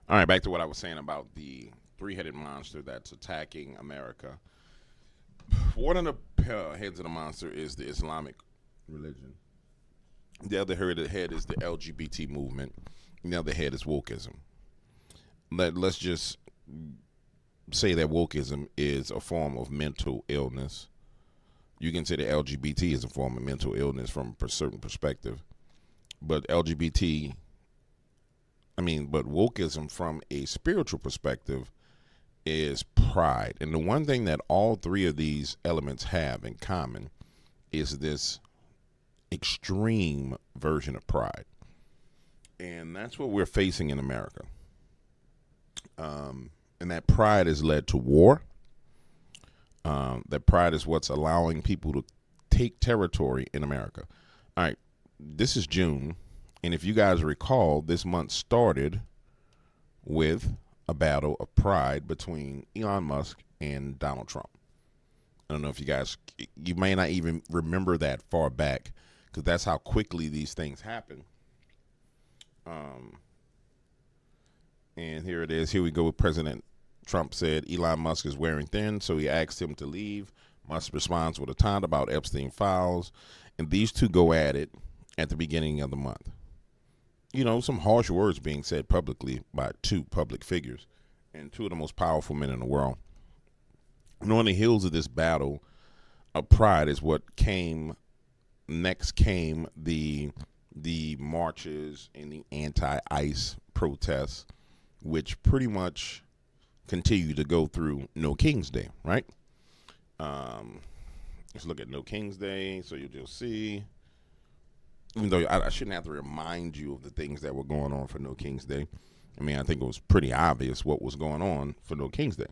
All right, back to what I was saying about the three-headed monster that's attacking America. One of the heads of the monster is the Islamic religion. The other head is the LGBT movement. And the other head is wokeism. Let's just say that wokeism is a form of mental illness. You can say that LGBT is a form of mental illness from a certain perspective. But but wokeism from a spiritual perspective is pride. And the one thing that all three of these elements have in common is this extreme version of pride. And that's what we're facing in America. And that pride has led to war. That pride is what's allowing people to take territory in America. All right, this is June. And if you guys recall, this month started with a battle of pride between Elon Musk and Donald Trump. I don't know if you may not even remember that far back, because that's how quickly these things happen. And here it is. Here we go. President Trump said Elon Musk is wearing thin, so he asked him to leave. Musk responds with a taunt about Epstein files. And these two go at it at the beginning of the month. You know, some harsh words being said publicly by two public figures and two of the most powerful men in the world. And on the heels of this battle of pride is what came the marches and the anti-ICE protests, which pretty much continue to go through No King's Day, right? Let's look at No King's Day, so you'll just see. Even though I shouldn't have to remind you of the things that were going on for No King's Day. I mean, I think it was pretty obvious what was going on for No King's Day.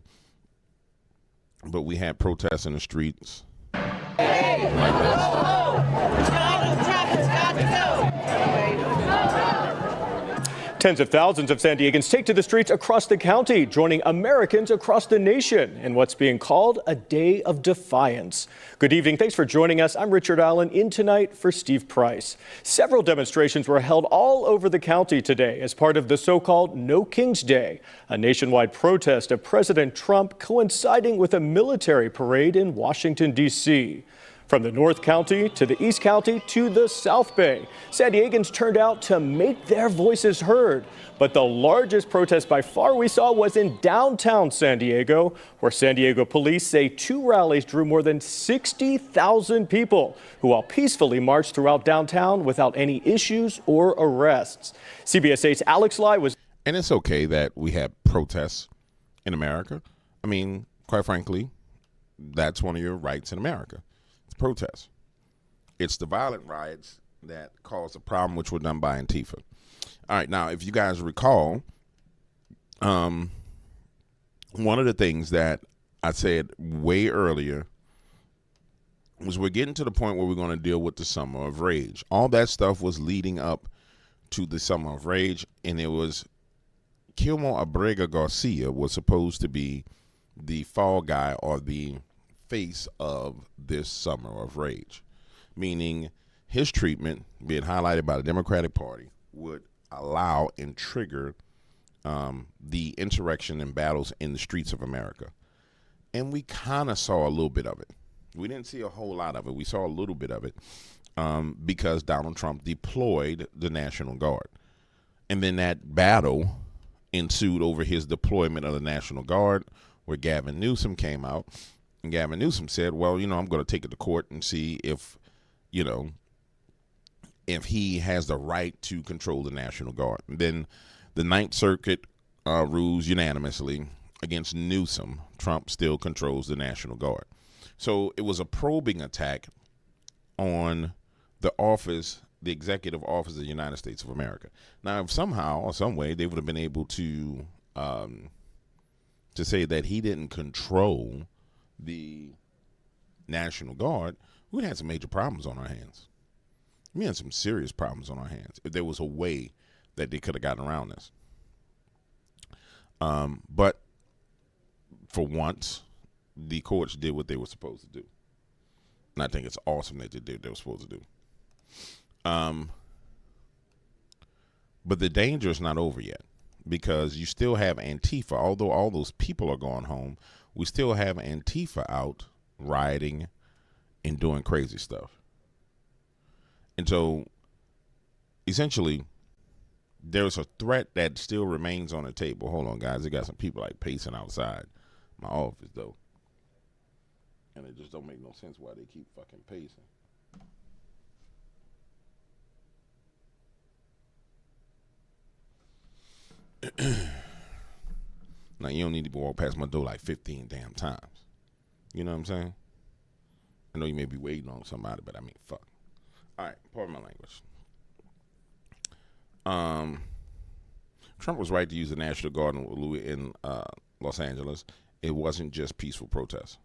But we had protests in the streets. Hey, like this. Donald Trump has got to go. Tens of thousands of San Diegans take to the streets across the county, joining Americans across the nation in what's being called a day of defiance. Good evening. Thanks for joining us. I'm Richard Allen, in tonight for Steve Price. Several demonstrations were held all over the county today as part of the so-called No King's Day, a nationwide protest of President Trump coinciding with a military parade in Washington, D.C. From the North County to the East County to the South Bay, San Diegans turned out to make their voices heard. But the largest protest by far we saw was in downtown San Diego, where San Diego police say two rallies drew more than 60,000 people who all peacefully marched throughout downtown without any issues or arrests. CBS 8's Alex Lai was. And it's okay that we have protests in America. I mean, quite frankly, that's one of your rights in America. Protests. It's the violent riots that caused the problem, which were done by Antifa. All right, now, if you guys recall, one of the things that I said way earlier was we're getting to the point where we're going to deal with the Summer of Rage. All that stuff was leading up to the Summer of Rage, and it was Kilmer Abrega Garcia was supposed to be the fall guy or the face of this Summer of Rage, meaning his treatment, being highlighted by the Democratic Party, would allow and trigger the insurrection and battles in the streets of America. And we kind of saw a little bit of it. We didn't see a whole lot of it. We saw a little bit of it because Donald Trump deployed the National Guard. And then that battle ensued over his deployment of the National Guard, where Gavin Newsom came out. And Gavin Newsom said, well, I'm going to take it to court and see if he has the right to control the National Guard. And then the Ninth Circuit rules unanimously against Newsom. Trump still controls the National Guard. So it was a probing attack on the executive office of the United States of America. Now, if somehow or some way they would have been able to say that he didn't control the National Guard, we'd have some major problems on our hands. We had some serious problems on our hands if there was a way that they could have gotten around this. But for once, the courts did what they were supposed to do. And I think it's awesome that they did what they were supposed to do. But the danger is not over yet. because you still have Antifa. Although all those people are going home, we still have Antifa out rioting and doing crazy stuff. And so, essentially, there's a threat that still remains on the table. Hold on, guys. They got some people like pacing outside my office, though. And it just don't make no sense why they keep fucking pacing. Now, you don't need to walk past my door like 15 damn times. You know what I'm saying? I know you may be waiting on somebody, but I mean, fuck. All right, pardon my language. Trump was right to use the National Guard in Los Angeles. It wasn't just peaceful protests.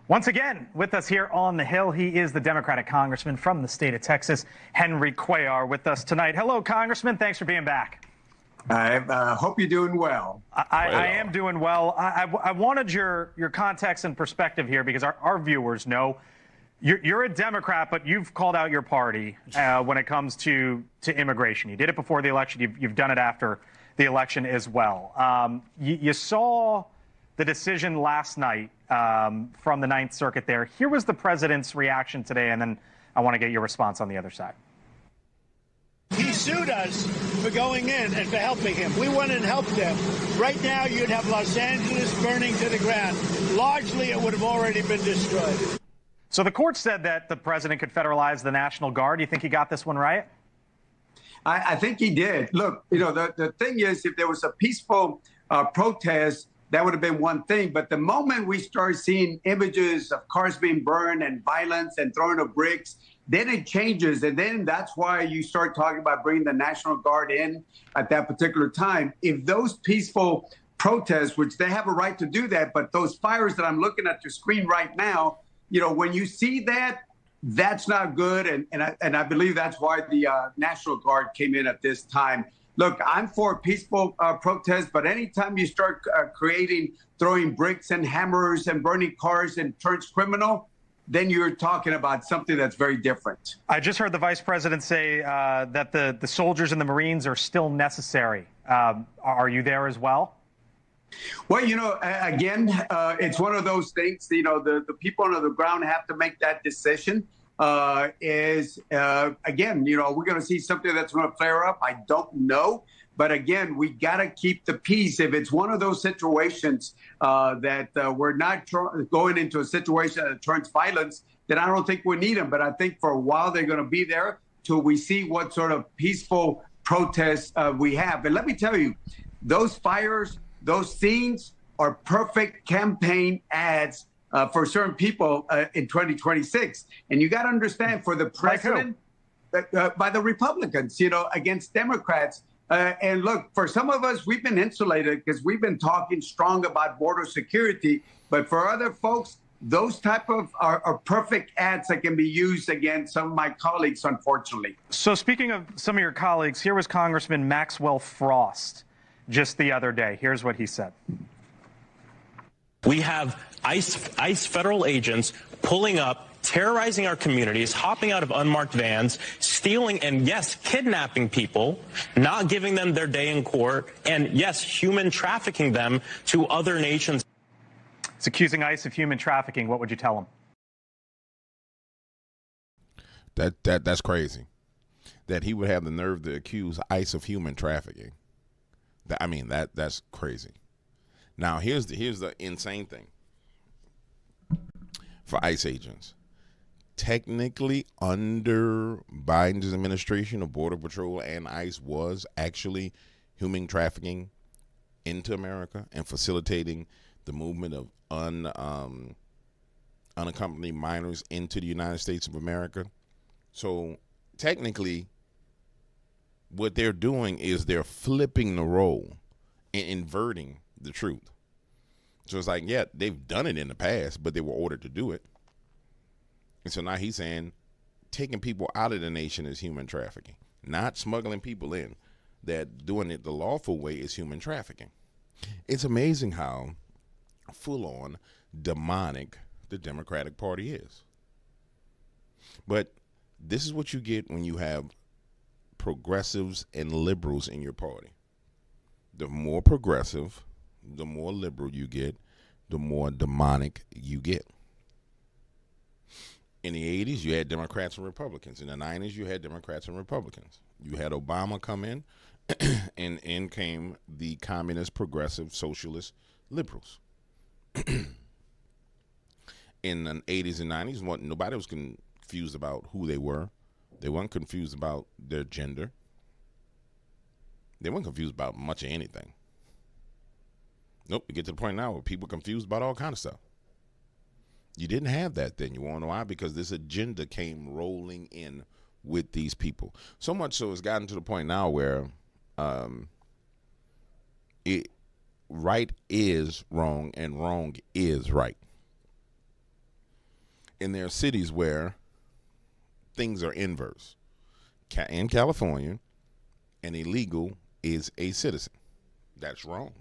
Once again, with us here on the Hill, he is the Democratic congressman from the state of Texas, Henry Cuellar, with us tonight. Hello, Congressman. Thanks for being back. I hope you're doing well. I am doing well. I wanted your context and perspective here because our viewers know you're a Democrat, but you've called out your party when it comes to immigration. You did it before the election. You've done it after the election as well. You saw the decision last night from the Ninth Circuit there. Here was the president's reaction today, and then I want to get your response on the other side. He sued us for going in and for helping him. We went and helped them. Right now, you'd have Los Angeles burning to the ground. Largely, it would have already been destroyed. So the court said that the president could federalize the National Guard. Do you think he got this one right? I think he did. Look, the thing is, if there was a peaceful protest, that would have been one thing. But the moment we start seeing images of cars being burned and violence and throwing of bricks, then it changes. And then that's why you start talking about bringing the National Guard in at that particular time. If those peaceful protests, which they have a right to do that, but those fires that I'm looking at your screen right now, when you see that, that's not good. And I believe that's why the National Guard came in at this time. Look, I'm for peaceful protest, but anytime you start throwing bricks and hammers and burning cars and turns criminal, then you're talking about something that's very different. I just heard the vice president say that the soldiers and the Marines are still necessary. Are you there as well? Well, again, it's one of those things, the people on the ground have to make that decision. Again, we're going to see something that's going to flare up. I don't know. But again, we got to keep the peace. If it's one of those situations that we're not going into a situation that turns violence, then I don't think we need them. But I think for a while they're going to be there till we see what sort of peaceful protests we have. And let me tell you, those fires, those scenes are perfect campaign ads for certain people in 2026. And you got to understand, for the president, by the Republicans, against Democrats. And look, for some of us, we've been insulated because we've been talking strong about border security. But for other folks, those type of are perfect ads that can be used against some of my colleagues, unfortunately. So speaking of some of your colleagues, here was Congressman Maxwell Frost just the other day. Here's what he said. We have ICE federal agents pulling up, terrorizing our communities, hopping out of unmarked vans, stealing and, yes, kidnapping people, not giving them their day in court, and, yes, human trafficking them to other nations. It's accusing ICE of human trafficking. What would you tell him? That's crazy. That he would have the nerve to accuse ICE of human trafficking. That's crazy. Now, here's the insane thing for ICE agents. Technically, under Biden's administration of Border Patrol and ICE was actually human trafficking into America and facilitating the movement of unaccompanied minors into the United States of America. So technically, what they're doing is they're flipping the role and inverting the truth. So it's like, yeah, they've done it in the past, but they were ordered to do it. And so now he's saying taking people out of the nation is human trafficking, not smuggling people in. That doing it the lawful way is human trafficking. It's amazing how full-on demonic the Democratic Party is. But this is what you get when you have progressives and liberals in your party. The more progressive, the more liberal you get, the more demonic you get. In the 80s, you had Democrats and Republicans. In the 90s, you had Democrats and Republicans. You had Obama come in, and in came the communist, progressive, socialist liberals. In the 80s and 90s, nobody was confused about who they were. They weren't confused about their gender. They weren't confused about much of anything. Nope, you get to the point now where people are confused about all kind of stuff. You didn't have that then. You want to know why? Because this agenda came rolling in with these people. So much so it's gotten to the point now where right is wrong and wrong is right. And there are cities where things are inverse. In California, an illegal is a citizen. That's wrong.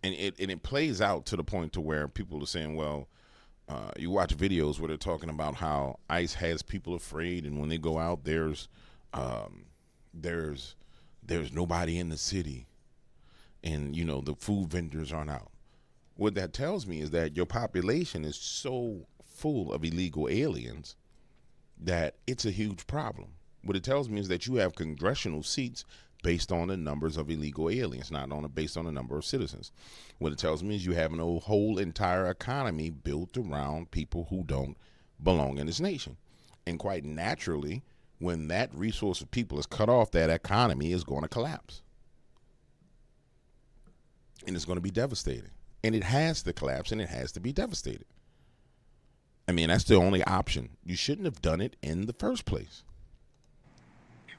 And it plays out to the point to where people are saying, well, you watch videos where they're talking about how ICE has people afraid, and when they go out, there's nobody in the city, and the food vendors aren't out. What that tells me is that your population is so full of illegal aliens that it's a huge problem. What it tells me is that you have congressional seats based on the numbers of illegal aliens, not based on the number of citizens. What it tells me is you have a whole entire economy built around people who don't belong in this nation. And quite naturally, when that resource of people is cut off, that economy is going to collapse. And it's going to be devastating. And it has to collapse, and it has to be devastated. I mean, that's the only option. You shouldn't have done it in the first place.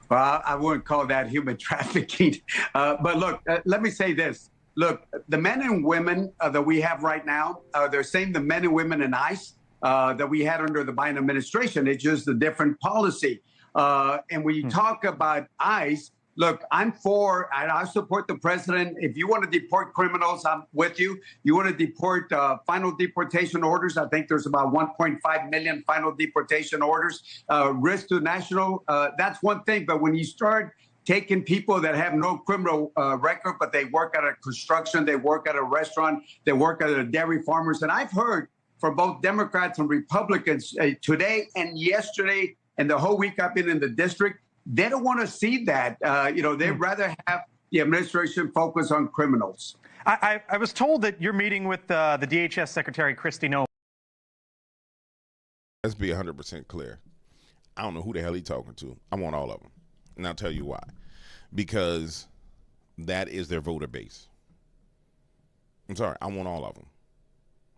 Well, I wouldn't call that human trafficking. But look, let me say this. Look, the men and women that we have right now, they're saying the men and women in ICE that we had under the Biden administration. It's just a different policy. And when you talk about ICE, look, I support the president. If you want to deport criminals, I'm with you. You want to deport final deportation orders. I think there's about 1.5 million final deportation orders. Risk to national, that's one thing. But when you start taking people that have no criminal record, but they work at a construction, they work at a restaurant, they work at a dairy farmers. And I've heard from both Democrats and Republicans today and yesterday and the whole week I've been in the district, they don't want to see that. They'd rather have the administration focus on criminals. I was told that you're meeting with the DHS Secretary Kristi Noem. Let's be 100% clear. I don't know who the hell he's talking to. I want all of them. And I'll tell you why. Because that is their voter base. I'm sorry. I want all of them.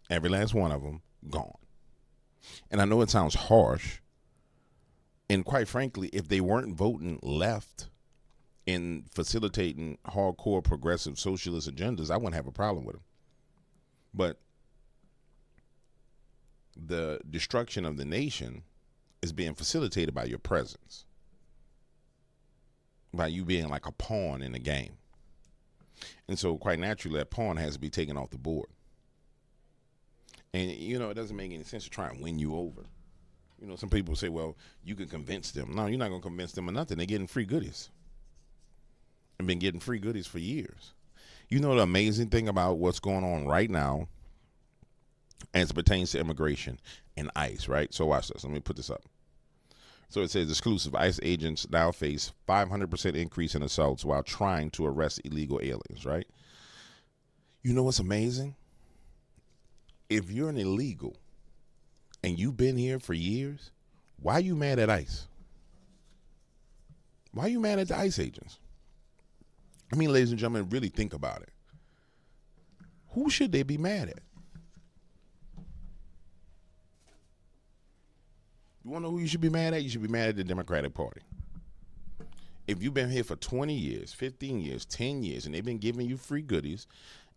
Every last one of them gone. And I know it sounds harsh. And quite frankly, if they weren't voting left in facilitating hardcore progressive socialist agendas, I wouldn't have a problem with them. But the destruction of the nation is being facilitated by your presence, by you being like a pawn in the game. And so quite naturally, that pawn has to be taken off the board. And, it doesn't make any sense to try and win you over. Some people say, well, you can convince them. No, you're not going to convince them of nothing. They're getting free goodies. They've been getting free goodies for years. The amazing thing about what's going on right now as it pertains to immigration and ICE, right? So watch this. Let me put this up. So it says exclusive. ICE agents now face 500% increase in assaults while trying to arrest illegal aliens, right? You know what's amazing? If you're an illegal and you've been here for years, why are you mad at ICE? Why are you mad at the ICE agents? I mean, ladies and gentlemen, really think about it. Who should they be mad at? You want to know who you should be mad at? You should be mad at the Democratic Party. If you've been here for 20 years, 15 years, 10 years, and they've been giving you free goodies,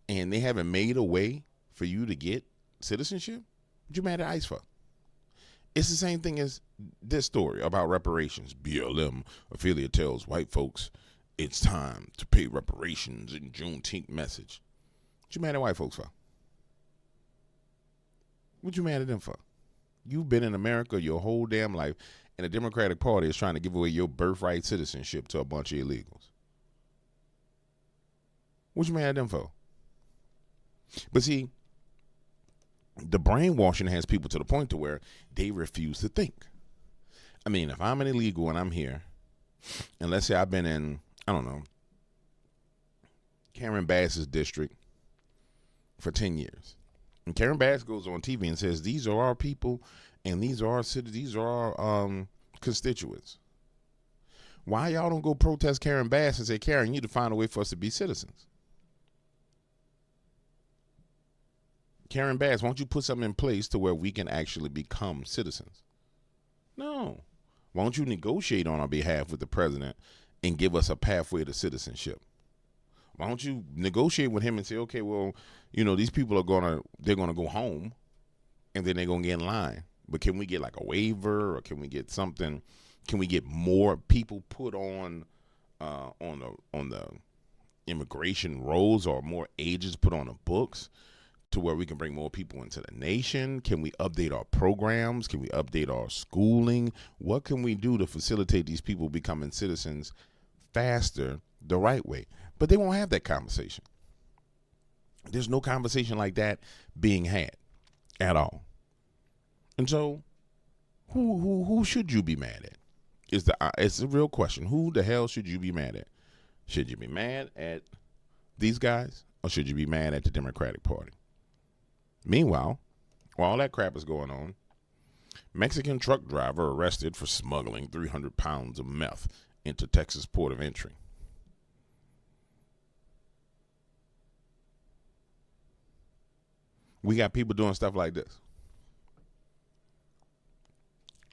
and they haven't made a way for you to get citizenship, what you mad at ICE for? It's the same thing as this story about reparations. BLM affiliate tells white folks it's time to pay reparations in Juneteenth message. What you mad at white folks for? What you mad at them for? You've been in America your whole damn life, and the Democratic Party is trying to give away your birthright citizenship to a bunch of illegals. What you mad at them for? But see, the brainwashing has people to the point to where they refuse to think. I mean, if I'm an illegal and I'm here, and let's say I've been in, I don't know, Karen Bass's district for 10 years. And Karen Bass goes on TV and says, these are our people and these are our cities, these are our constituents. Why y'all don't go protest Karen Bass and say, Karen, you need to find a way for us to be citizens? Karen Bass, won't you put something in place to where we can actually become citizens? No. Why don't you negotiate on our behalf with the president and give us a pathway to citizenship? Why don't you negotiate with him and say, okay, well, you know, these people they're gonna go home and then they're gonna get in line. But can we get like a waiver, or can we get something? Can we get more people put on the immigration rolls, or more ages put on the books to where we can bring more people into the nation? Can we update our programs? Can we update our schooling? What can we do to facilitate these people becoming citizens faster the right way? But they won't have that conversation. There's no conversation like that being had at all. And so who should you be mad at? It's a real question. Who the hell should you be mad at? Should you be mad at these guys, or should you be mad at the Democratic Party? Meanwhile, while all that crap is going on, Mexican truck driver arrested for smuggling 300 pounds of meth into Texas port of entry. We got people doing stuff like this.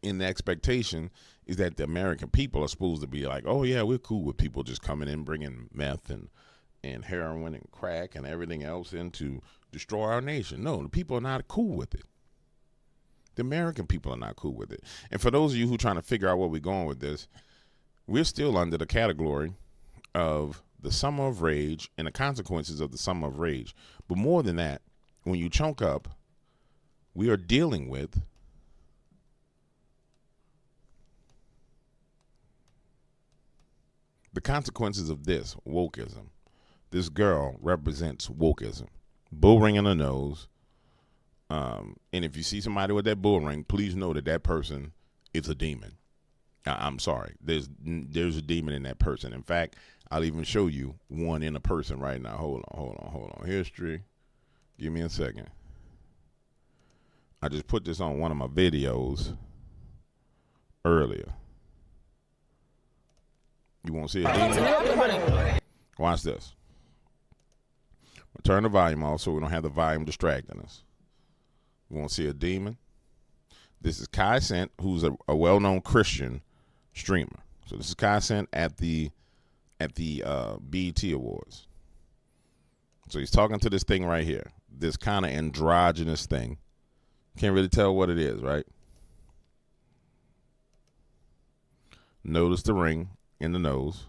And the expectation is that the American people are supposed to be like, oh yeah, we're cool with people just coming in, bringing meth and heroin and crack and everything else in to destroy our nation. No, the people are not cool with it. The American people are not cool with it. And for those of you who are trying to figure out where we're going with this, we're still under the category of the summer of rage and the consequences of the summer of rage. But more than that, when you chunk up, we are dealing with the consequences of this wokeism. This girl represents wokeism. Bull ring in the nose. And if you see somebody with that bull ring, please know that that person is a demon. I'm sorry. There's a demon in that person. In fact, I'll even show you one in a person right now. Hold on. History. Give me a second. I just put this on one of my videos earlier. You want to see a demon? Watch this. We'll turn the volume off so we don't have the volume distracting us. You want to see a demon? This is Kai Cent, who's a well-known Christian streamer. So this is Kai Cent at the BET Awards. So he's talking to this thing right here, this kind of androgynous thing. Can't really tell what it is, right? Notice the ring in the nose.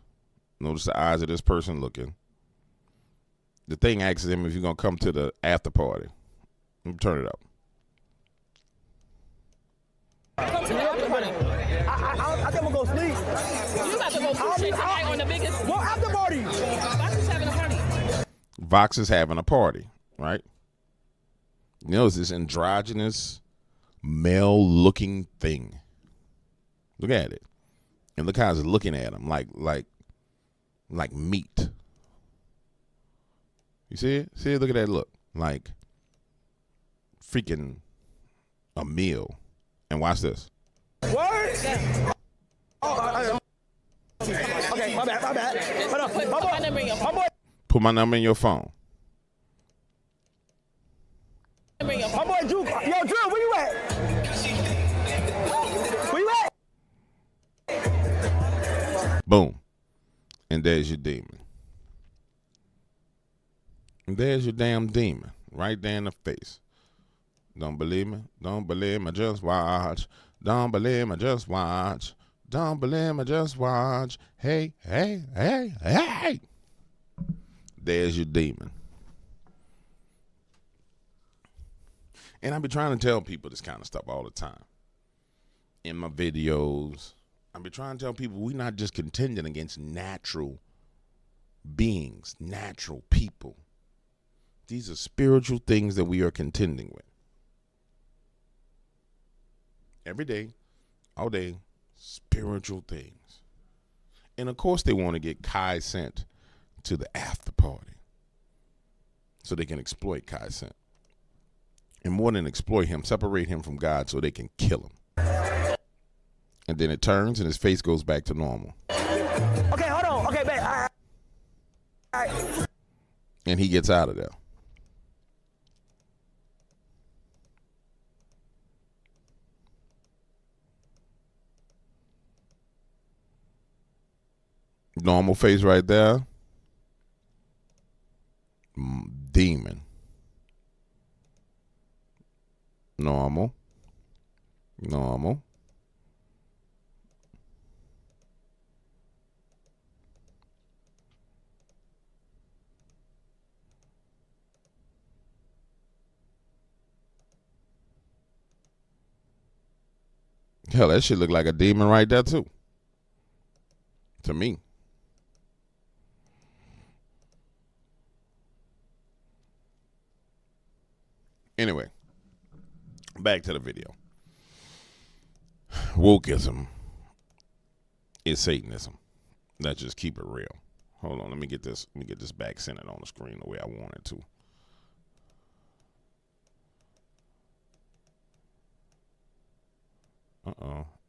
Notice the eyes of this person looking. The thing asks him if you're going to come to the after party. Let me turn it up. Come to the after party. I think I'm going to go sleep. You got to go sleep tonight on the biggest. What after party? Vox is having a party. Vox is having a party, right? You know, it's this androgynous, male-looking thing. Look at it. And look how it's looking at him, like meat. You see it? See it? Look at that look. Like freaking a meal. And watch this. Word? Oh, okay, my bad. Hold on. Put my number in your phone. Put my number in your phone. My boy Drew. Yo, Drew, where you at? Where you at? Boom. And there's your demon. And there's your damn demon. Right there in the face. Don't believe me? Don't believe me, just watch. Don't believe me, just watch. Don't believe me, just watch. Hey, hey, hey, hey. There's your demon. And I've been trying to tell people this kind of stuff all the time. In my videos, I've been trying to tell people we're not just contending against natural beings, natural people. These are spiritual things that we are contending with. Every day, all day, spiritual things. And of course they want to get Kai sent to the after party so they can exploit Kai sent. And more than exploit him, separate him from God so they can kill him. And then it turns and his face goes back to normal. Okay, hold on. Okay, babe. All right. And he gets out of there. Normal face right there. Demon. Normal. Normal. Hell, that shit look like a demon right there too. To me. Anyway, back to the video. Wokeism is Satanism. Let's just keep it real. Hold on, let me get this back centered on the screen the way I want it to.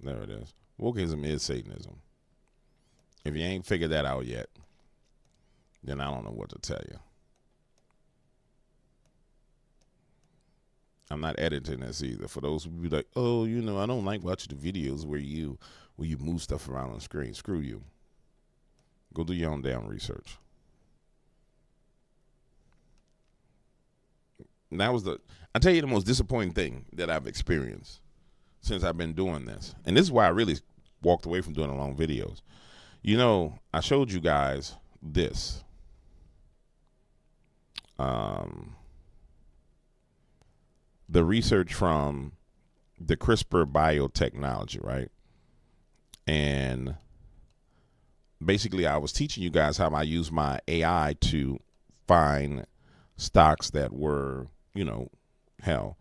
There it is. Wokeism is Satanism. If you ain't figured that out yet, then I don't know what to tell you. I'm not editing this either. For those who be like, oh, you know, I don't like watching the videos where you move stuff around on the screen. Screw you. Go do your own damn research. And that was I tell you the most disappointing thing that I've experienced since I've been doing this. And this is why I really walked away from doing the long videos. You know, I showed you guys this. The research from the CRISPR biotechnology, right? And basically I was teaching you guys how I use my AI to find stocks that were, you know, hell,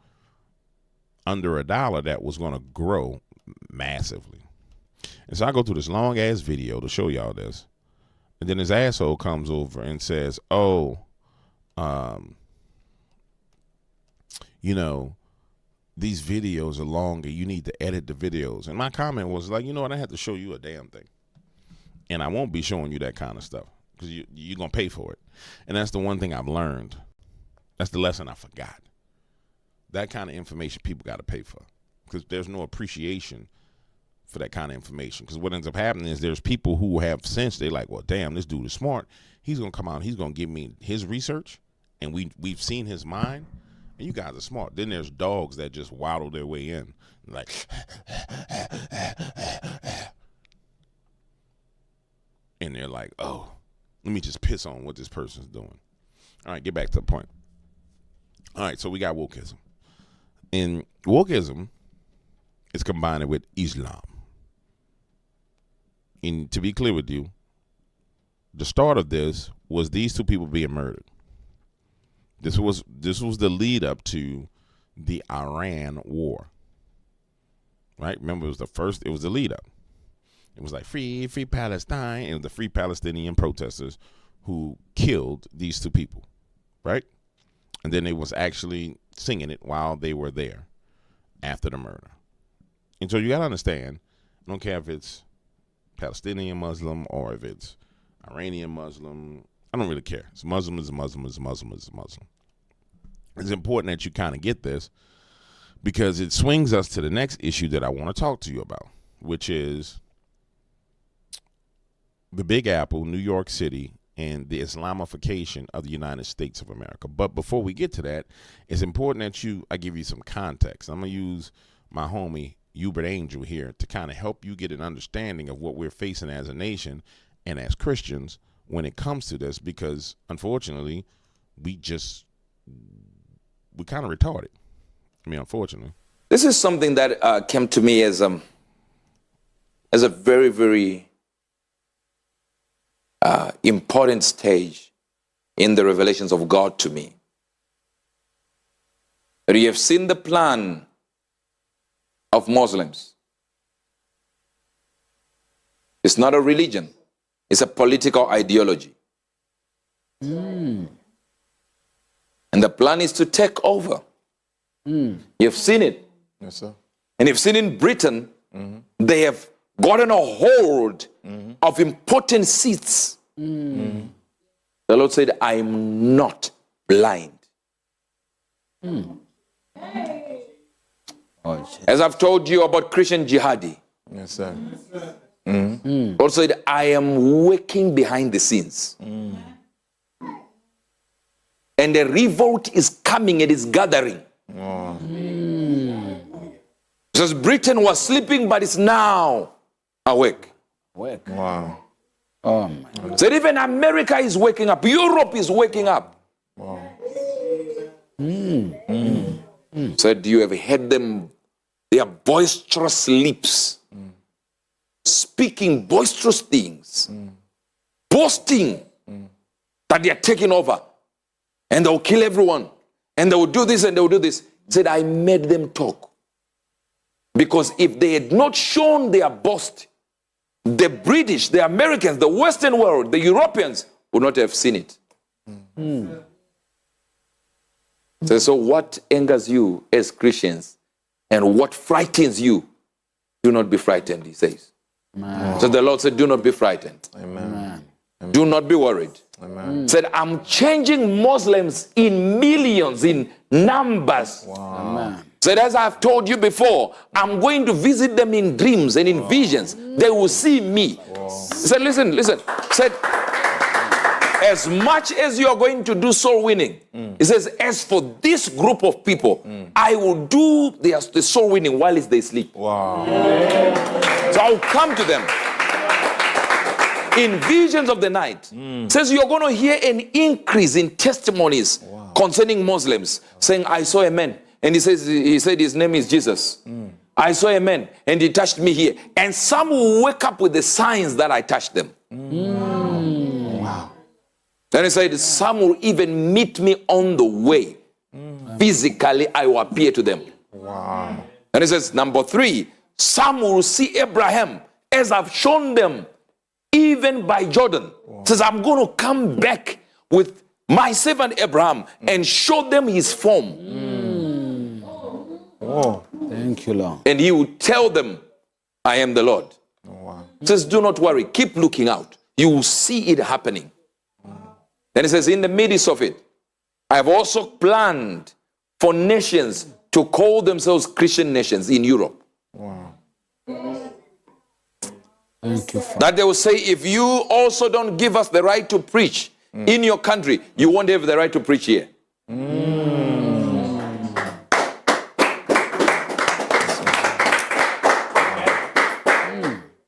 under $1 that was going to grow massively. And so I go through this long ass video to show y'all this. And then this asshole comes over and says, oh, you know, these videos are longer. You need to edit the videos. And my comment was like, you know what? I have to show you a damn thing. And I won't be showing you that kind of stuff because you're going to pay for it. And that's the one thing I've learned. That's the lesson I forgot. That kind of information people got to pay for because there's no appreciation for that kind of information. Because what ends up happening is there's people who have sense. They're like, well, damn, this dude is smart. He's going to come out. He's going to give me his research. And we've seen his mind. And you guys are smart. Then there's dogs that just waddle their way in. Like, and they're like, oh, let me just piss on what this person's doing. All right, get back to the point. All right, so we got wokeism. And wokeism is combined with Islam. And to be clear with you, the start of this was these two people being murdered. This was the lead up to the Iran war. Right? Remember, it was the lead up. It was like free Palestine, and the free Palestinian protesters who killed these two people. Right? And then they was actually singing it while they were there after the murder. And so you got to understand, I don't care if it's Palestinian Muslim or if it's Iranian Muslim, I don't really care. It's Muslim is a Muslim is a Muslim is a Muslim. It's important that you kind of get this because it swings us to the next issue that I want to talk to you about, which is the Big Apple, New York City, and the Islamification of the United States of America. But before we get to that, it's important that I give you some context. I'm going to use my homie Hubert Angel here to kind of help you get an understanding of what we're facing as a nation and as Christians when it comes to this, because unfortunately, we kind of retarded. I mean, unfortunately. This is something that came to me as a very, very important stage in the revelations of God to me. That you have seen the plan of Muslims. It's not a religion. It's a political ideology. And the plan is to take over. You've seen it. Yes, sir. And you've seen in Britain, they have gotten a hold of important seats. The Lord said, I am not blind. As I've told you about Christian jihadi, Yes, sir. Lord said, I am working behind the scenes. And the revolt is coming, it is gathering. Because Britain was sleeping, but it's now awake. Wow. So even America is waking up. Europe is waking up. Said, you have heard them, their boisterous lips, speaking boisterous things, boasting that they are taking over, and they will kill everyone, and they will do this and they will do this. Said, I made them talk. Because if they had not shown their boast, the British, the Americans, the Western world, the Europeans would not have seen it. So what angers you as Christians and what frightens you, do not be frightened, he says. So the Lord said, do not be frightened. Amen. Do not be worried. Amen. Said, I'm changing Muslims in millions, in numbers. Said, as I've told you before, I'm going to visit them in dreams and in visions. They will see me. Said, listen. Said, as much as you are going to do soul winning, he says, as for this group of people, I will do the soul winning while they sleep. Wow. So I'll come to them in visions of the night. Says you're going to hear an increase in testimonies concerning Muslims, saying, I saw a man, and he said his name is Jesus. I saw a man, and he touched me here. And some will wake up with the signs that I touched them. Wow. Then he said, some will even meet me on the way. Physically, I will appear to them. Wow. And he says, number 3, some will see Abraham as I've shown them, even by Jordan. Says, I'm going to come back with my servant Abraham and show them his form. Thank you, Lord. And he will tell them, I am the Lord. Says, do not worry, keep looking out. You will see it happening. Then he says, in the midst of it, I have also planned for nations to call themselves Christian nations in Europe. Thank you, Father. That they will say, if you also don't give us the right to preach in your country, you won't have the right to preach here.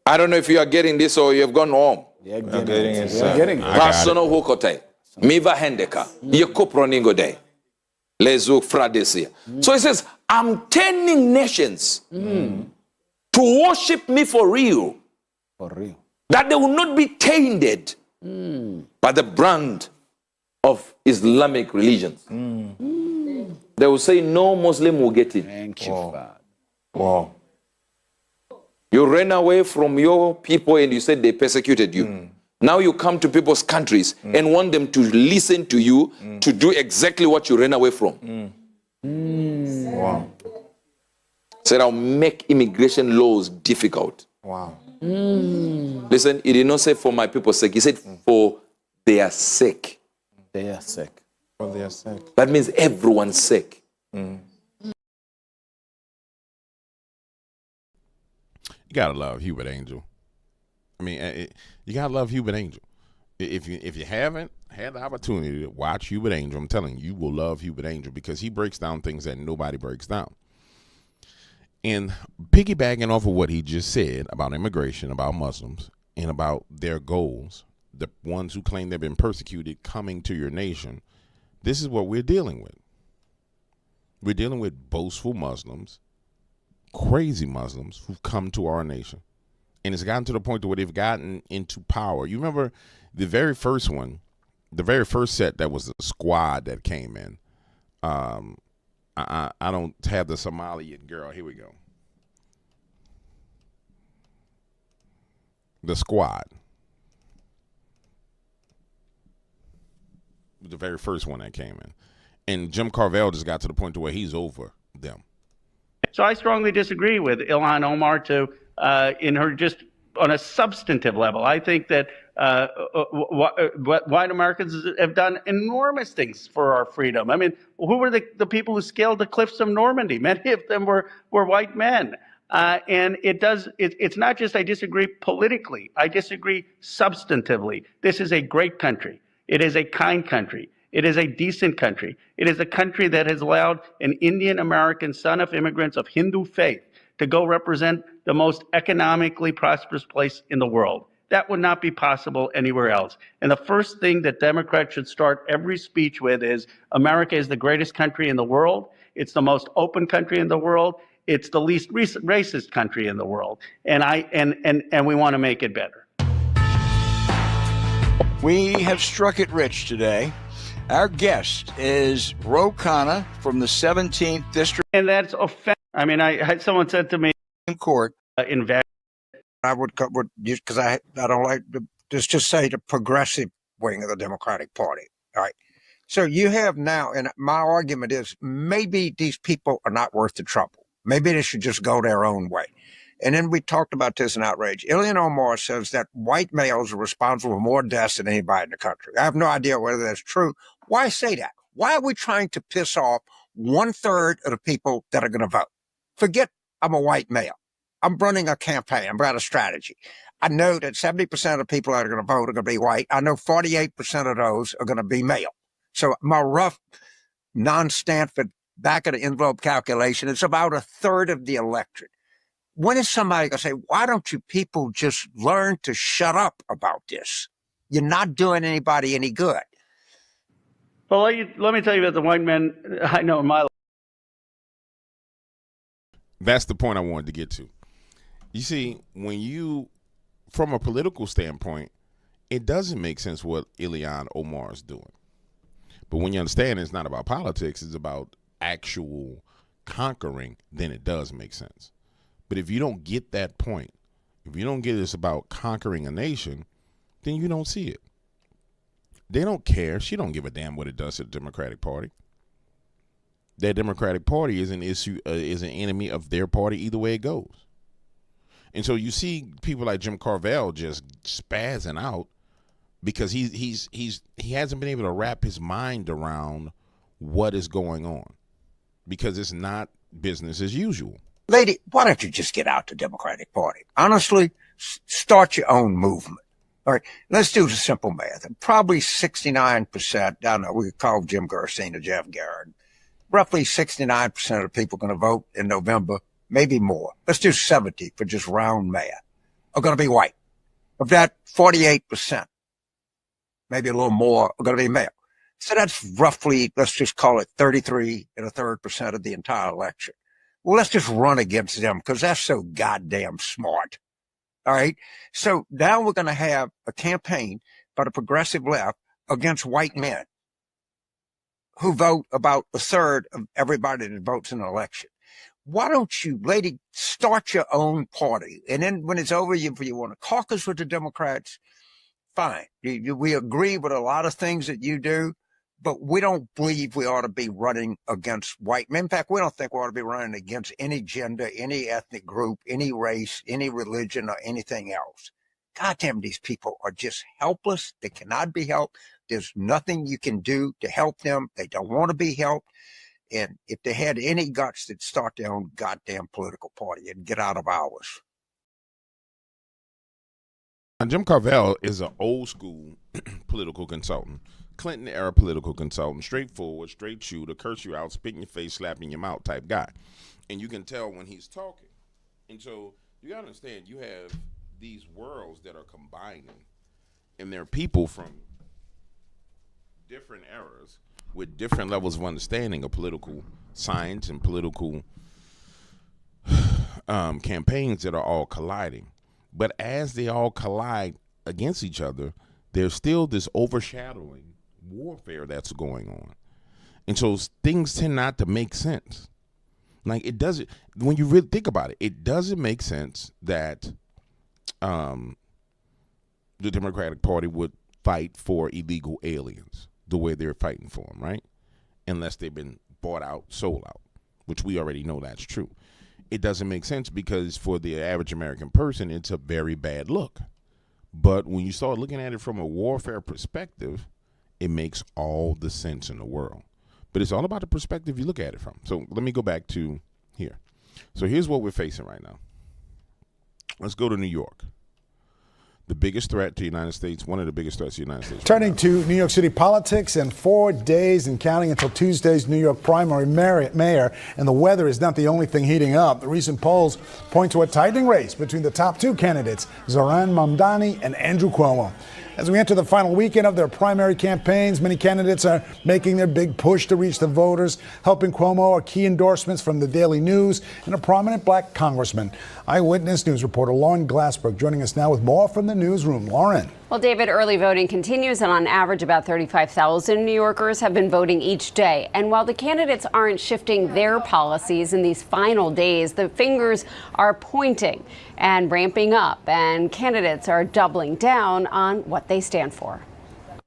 I don't know if you are getting this or you have gone home. You're getting it, sir. You're getting it. Personal hukote. Miva hendeka. Yekuproningo day. Lezu fradesia. So he says, I'm turning nations to worship me for real. For real. That they will not be tainted by the brand of Islamic religions. They will say no Muslim will get in. Thank you, Father. Wow. You ran away from your people and you said they persecuted you. Now you come to people's countries and want them to listen to you to do exactly what you ran away from. Wow. Said, I'll make immigration laws difficult. Wow. Listen, he did not say for my people's sake. He said for their sake. They are sick. For their sake. That means everyone's sake. You gotta love Hubert Angel. I mean, you gotta love Hubert Angel. If you haven't had the opportunity to watch Hubert Angel, I'm telling you, you will love Hubert Angel because he breaks down things that nobody breaks down. And piggybacking off of what he just said about immigration, about Muslims, and about their goals, the ones who claim they've been persecuted coming to your nation, this is what we're dealing with. We're dealing with boastful Muslims, crazy Muslims who've come to our nation. And it's gotten to the point to where they've gotten into power. You remember The very first one, the very first set that was the squad that came in. I don't have the Somalian girl. Here we go. The squad. The very first one that came in. And Jim Carvell just got to the point to where he's over them. So I strongly disagree with Ilhan Omar in her just on a substantive level. I think that white Americans have done enormous things for our freedom. I mean, who were the people who scaled the cliffs of Normandy? Many of them were white men. And it's not just I disagree politically. I disagree substantively. This is a great country. It is a kind country. It is a decent country. It is a country that has allowed an Indian American son of immigrants of Hindu faith to go represent the most economically prosperous place in the world. That would not be possible anywhere else. And the first thing that Democrats should start every speech with is America is the greatest country in the world. It's the most open country in the world. It's the least racist country in the world. And we want to make it better. We have struck it rich today. Our guest is Ro Khanna from the 17th District. And that's offensive. I mean, I had someone said to me in court. I would because I don't like to just say the progressive wing of the Democratic Party. All right. So you have now, and my argument is maybe these people are not worth the trouble. Maybe they should just go their own way. And then we talked about this in outrage. Ilhan Omar says that white males are responsible for more deaths than anybody in the country. I have no idea whether that's true. Why say that? Why are we trying to piss off 1/3 of the people that are going to vote? Forget I'm a white male. I'm running a campaign. I'm running a strategy. I know that 70% of the people that are going to vote are going to be white. I know 48% of those are going to be male. So my rough non-Stanford back of the envelope calculation, it's about 1/3 of the electorate. When is somebody going to say, why don't you people just learn to shut up about this? You're not doing anybody any good. Well, let me tell you about the white men I know in my life. That's the point I wanted to get to. You see, from a political standpoint, it doesn't make sense what Ilhan Omar is doing. But when you understand it's not about politics, it's about actual conquering, then it does make sense. But if you don't get that point, if you don't get it's about conquering a nation, then you don't see it. They don't care. She don't give a damn what it does to the Democratic Party. Their Democratic Party is an enemy of their party either way it goes. And so you see people like Jim Carvell just spazzing out because he hasn't been able to wrap his mind around what is going on because it's not business as usual. Lady, why don't you just get out the Democratic Party? Honestly, start your own movement. All right, let's do the simple math. Probably 69%, I don't know, we could call Jim Gerstein or Jeff Garrett. Roughly 69% of the people going to vote in November, maybe more. Let's do 70 for just round math, are going to be white. Of that, 48%, maybe a little more, are going to be male. So that's roughly, let's just call it 33 1/3% of the entire election. Well, let's just run against them because that's so goddamn smart. All right. So now we're going to have a campaign by the progressive left against white men who vote about 1/3 of everybody that votes in an election. Why don't you, lady, start your own party? And then when it's over, if you want to caucus with the Democrats, fine. We agree with a lot of things that you do, but we don't believe we ought to be running against white men. In fact, we don't think we ought to be running against any gender, any ethnic group, any race, any religion, or anything else. God damn, these people are just helpless. They cannot be helped. There's nothing you can do to help them. They don't want to be helped. And if they had any guts, they'd start their own goddamn political party and get out of ours. Jim Carvell is an old school political consultant. Clinton era political consultant, straightforward, straight shooter, curse you out, spit in your face, slap in your mouth type guy. And you can tell when he's talking. And so you gotta understand, you have these worlds that are combining, and they're people from different eras with different levels of understanding of political science and political campaigns that are all colliding. But as they all collide against each other, there's still this overshadowing warfare that's going on. And so things tend not to make sense. Like, it doesn't, when you really think about it, it doesn't make sense that the Democratic Party would fight for illegal aliens the way they're fighting for them, right? Unless they've been bought out, sold out, which we already know that's true. It doesn't make sense because for the average American person, it's a very bad look. But when you start looking at it from a warfare perspective, it makes all the sense in the world. But it's all about the perspective you look at it from. So let me go back to here. So here's what we're facing right now. Let's go to New York. The biggest threat to the United States, one of the biggest threats to the United States. Turning to New York City politics, in 4 days and counting until Tuesday's New York primary mayor, and the weather is not the only thing heating up. The recent polls point to a tightening race between the top two candidates, Zohran Mamdani and Andrew Cuomo. As we enter the final weekend of their primary campaigns, many candidates are making their big push to reach the voters. Helping Cuomo are key endorsements from the Daily News and a prominent black congressman. Eyewitness News reporter Lauren Glassberg joining us now with more from the newsroom. Lauren. Well, David, early voting continues, and on average, about 35,000 New Yorkers have been voting each day. And while the candidates aren't shifting their policies in these final days, the fingers are pointing and ramping up, and candidates are doubling down on what they stand for.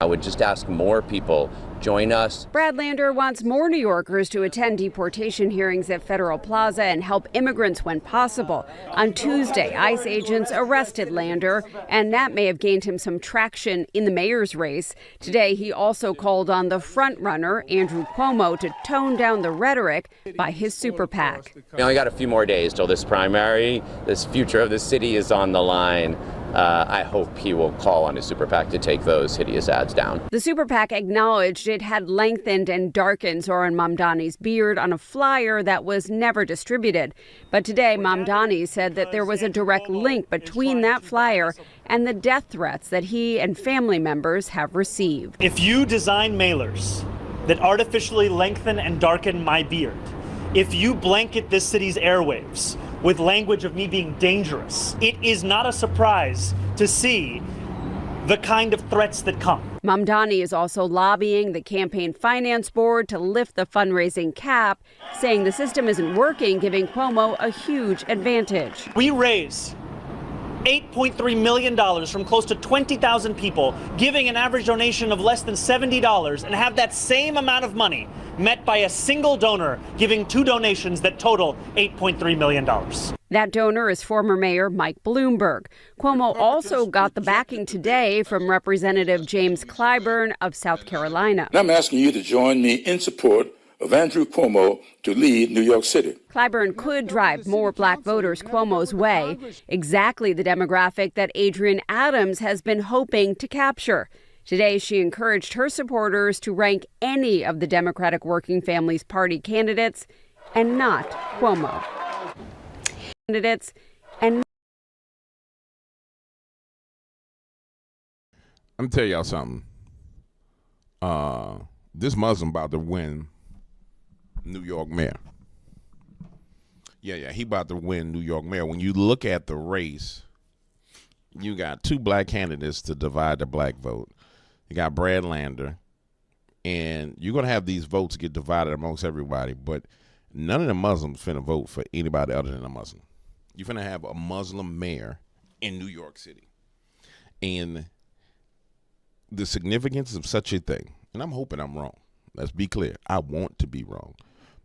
I would just ask more people join us. Brad Lander wants more New Yorkers to attend deportation hearings at Federal Plaza and help immigrants when possible. On Tuesday, ICE agents arrested Lander, and that may have gained him some traction in the mayor's race. Today, he also called on the frontrunner, Andrew Cuomo, to tone down the rhetoric by his super PAC. We only got a few more days till this primary. This future of the city is on the line. I hope he will call on his super PAC to take those hideous ads down. The super PAC acknowledged it had lengthened and darkened Zohran Mamdani's beard on a flyer that was never distributed. But today, Mamdani said that there was a direct link between that flyer and the death threats that he and family members have received. If you design mailers that artificially lengthen and darken my beard, if you blanket this city's airwaves with language of me being dangerous, it is not a surprise to see the kind of threats that come. Mamdani is also lobbying the campaign finance board to lift the fundraising cap, saying the system isn't working, giving Cuomo a huge advantage. We raise $8.3 million from close to 20,000 people, giving an average donation of less than $70, and have that same amount of money met by a single donor giving two donations that total $8.3 million. That donor is former Mayor Mike Bloomberg. Cuomo also got the backing today from Representative James Clyburn of South Carolina. And I'm asking you to join me in support of Andrew Cuomo to lead New York City. Clyburn could drive more black voters Cuomo's way, exactly the demographic that Adrienne Adams has been hoping to capture. Today, she encouraged her supporters to rank any of the Democratic Working Families Party candidates and not Cuomo. Candidates and I'm tell y'all something. This Muslim about to win New York mayor. Yeah, he about to win New York mayor. When you look at the race, you got two black candidates to divide the black vote. You got Brad Lander, and you're going to have these votes get divided amongst everybody, but none of the Muslims finna vote for anybody other than a Muslim. You're finna have a Muslim mayor in New York City. And the significance of such a thing, and I'm hoping I'm wrong. Let's be clear. I want to be wrong.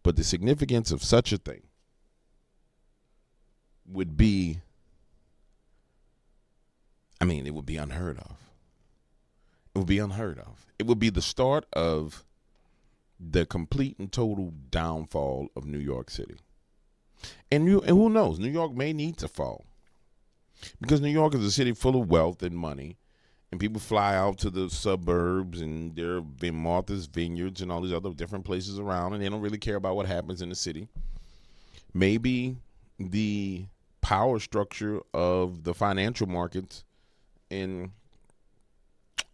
But the significance of such a thing would be, it would be unheard of. It would be unheard of. It would be the start of the complete and total downfall of New York City. And who knows? New York may need to fall. Because New York is a city full of wealth and money. And people fly out to the suburbs, and there have been Martha's Vineyards and all these other different places around, and they don't really care about what happens in the city. Maybe the power structure of the financial markets in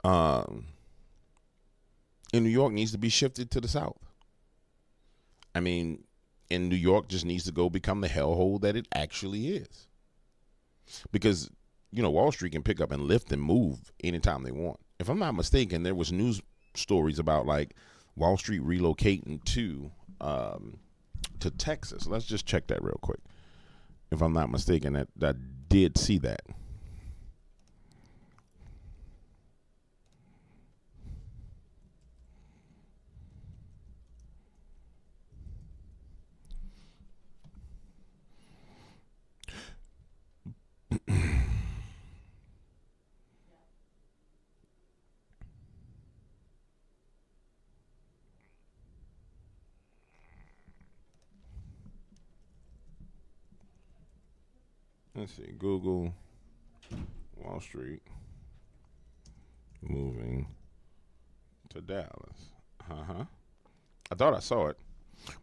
New York needs to be shifted to the south. And New York just needs to go become the hellhole that it actually is. Because Wall Street can pick up and lift and move anytime they want. if I'm not mistaken, there was news stories about like Wall Street relocating to Texas. Let's just check that real quick. If I'm not mistaken, that did see that. Let's see, Google, Wall Street, moving to Dallas. I thought I saw it.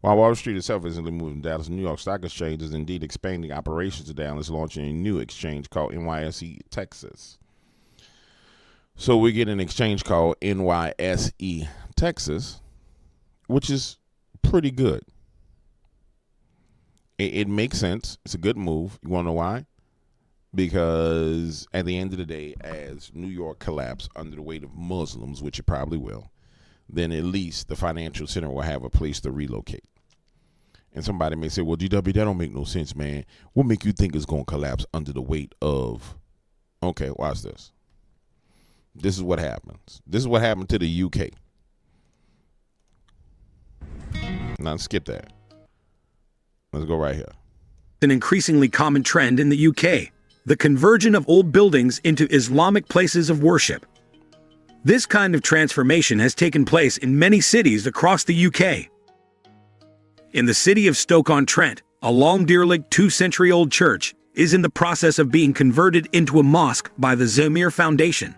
While Wall Street itself isn't moving to Dallas, the New York Stock Exchange is indeed expanding operations to Dallas, launching a new exchange called NYSE Texas. So we get an exchange called NYSE Texas, which is pretty good. It makes sense. It's a good move. You want to know why? Because at the end of the day, as New York collapses under the weight of Muslims, which it probably will, then at least the financial center will have a place to relocate. And somebody may say, well, GW, that don't make no sense, man. What make you think it's going to collapse under the weight of... Okay, watch this. This is what happens. This is what happened to the UK. Now, skip that. Let's go right here. An increasingly common trend in the UK, the conversion of old buildings into Islamic places of worship. This kind of transformation has taken place in many cities across the UK. In the city of Stoke-on-Trent, a long derelict 2-century-old church is in the process of being converted into a mosque by the Zamir Foundation.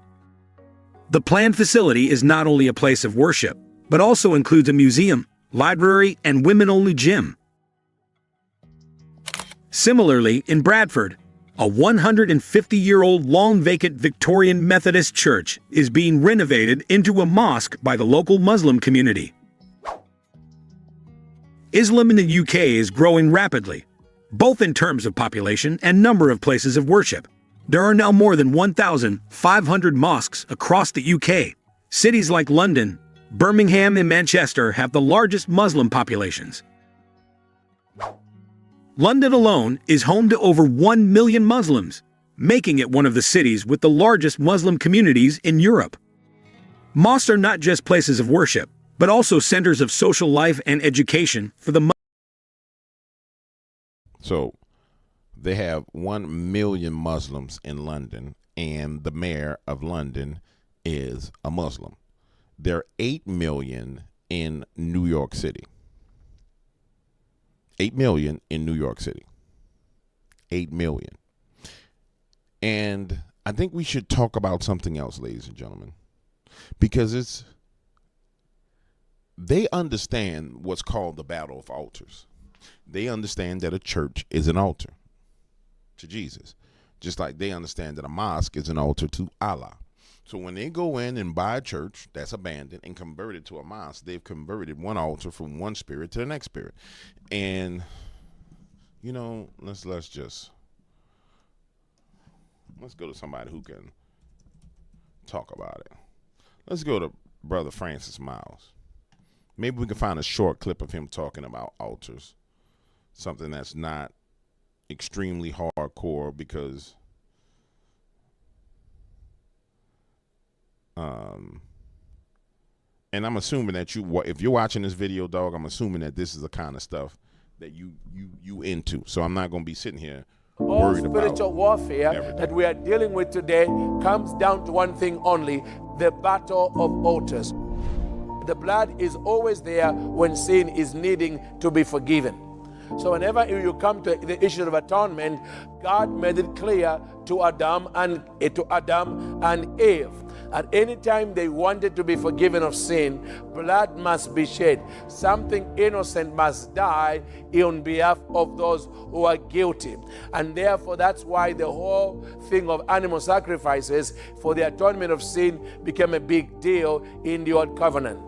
The planned facility is not only a place of worship, but also includes a museum, library, and women-only gym. Similarly, in Bradford, a 150-year-old long-vacant Victorian Methodist church is being renovated into a mosque by the local Muslim community. Islam in the UK is growing rapidly, both in terms of population and number of places of worship. There are now more than 1,500 mosques across the UK. Cities like London, Birmingham, and Manchester have the largest Muslim populations. London alone is home to over 1 million Muslims, making it one of the cities with the largest Muslim communities in Europe. Mosques are not just places of worship, but also centers of social life and education for the Muslims. So they have 1 million Muslims in London, and the mayor of London is a Muslim. There are 8 million in New York City. 8 million in New York City. 8 million. And I think we should talk about something else, ladies and gentlemen, because they understand what's called the battle of altars. They understand that a church is an altar to Jesus, just like they understand that a mosque is an altar to Allah. So when they go in and buy a church that's abandoned and convert it to a mosque, they've converted one altar from one spirit to the next spirit. And, you know, let's go to somebody who can talk about it. Let's go to Brother Francis Miles. Maybe we can find a short clip of him talking about altars, something that's not extremely hardcore, because and I'm assuming that if you're watching this video, dog, I'm assuming that this is the kind of stuff that you into. So I'm not going to be sitting here worried about spiritual warfare everything that we are dealing with today comes down to one thing only: the battle of altars. The blood is always there when sin is needing to be forgiven. So whenever you come to the issue of atonement, God made it clear to Adam and Eve. At any time they wanted to be forgiven of sin, blood must be shed. Something innocent must die on behalf of those who are guilty. And therefore, that's why the whole thing of animal sacrifices for the atonement of sin became a big deal in the Old Covenant.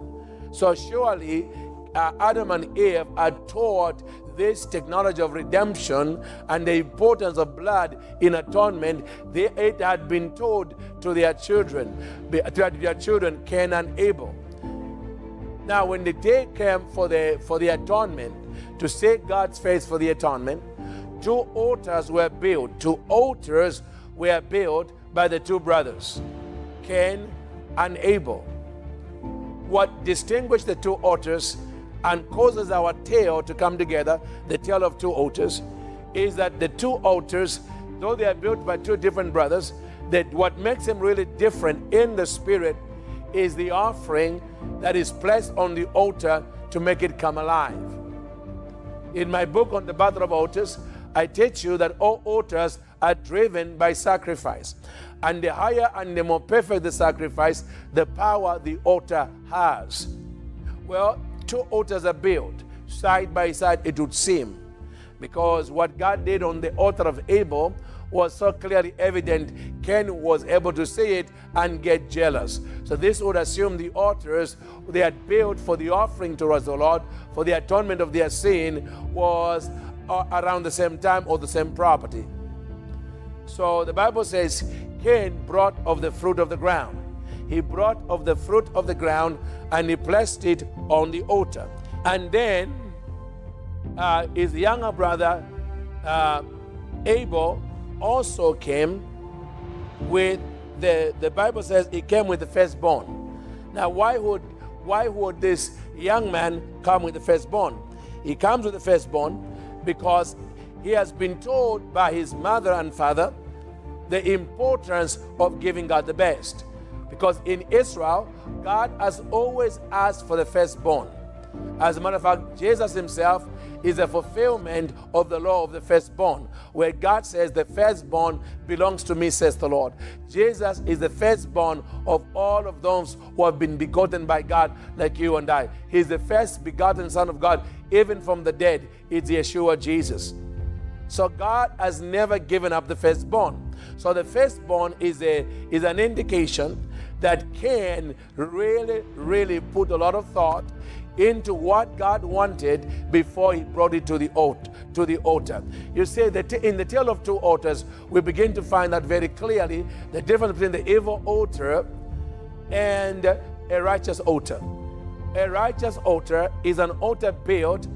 So surely Adam and Eve are taught this technology of redemption and the importance of blood in atonement, it had been told to their children, Cain and Abel. Now, when the day came for the atonement, to seek God's face for the atonement, 2 altars were built. 2 altars were built by the 2 brothers, Cain and Abel. What distinguished the 2 altars and causes our tale to come together, the tale of 2 altars, is that the 2 altars, though they are built by 2 different brothers, that what makes them really different in the spirit is the offering that is placed on the altar to make it come alive. In my book on the Battle of Altars, I teach you that all altars are driven by sacrifice. And the higher and the more perfect the sacrifice, the power the altar has. Well, 2 altars are built side by side, it would seem, because what God did on the altar of Abel was so clearly evident, Cain was able to see it and get jealous. So this would assume the altars they had built for the offering towards the Lord, for the atonement of their sin, was around the same time or the same property. So the Bible says Cain brought of the fruit of the ground. He brought of the fruit of the ground and he placed it on the altar. And then his younger brother Abel also came with the Bible says he came with the firstborn. Now why would this young man come with the firstborn? He comes with the firstborn because he has been told by his mother and father the importance of giving God the best. Because in Israel, God has always asked for the firstborn. As a matter of fact, Jesus himself is a fulfillment of the law of the firstborn, where God says the firstborn belongs to me, says the Lord. Jesus is the firstborn of all of those who have been begotten by God, like you and I. He's the first begotten Son of God, even from the dead. It's Yeshua Jesus. So God has never given up the firstborn. So the firstborn is an indication that Cain really put a lot of thought into what God wanted before he brought it to the altar. You see that in the tale of 2 altars, we begin to find out very clearly the difference between the evil altar and a righteous altar. A righteous altar is an altar built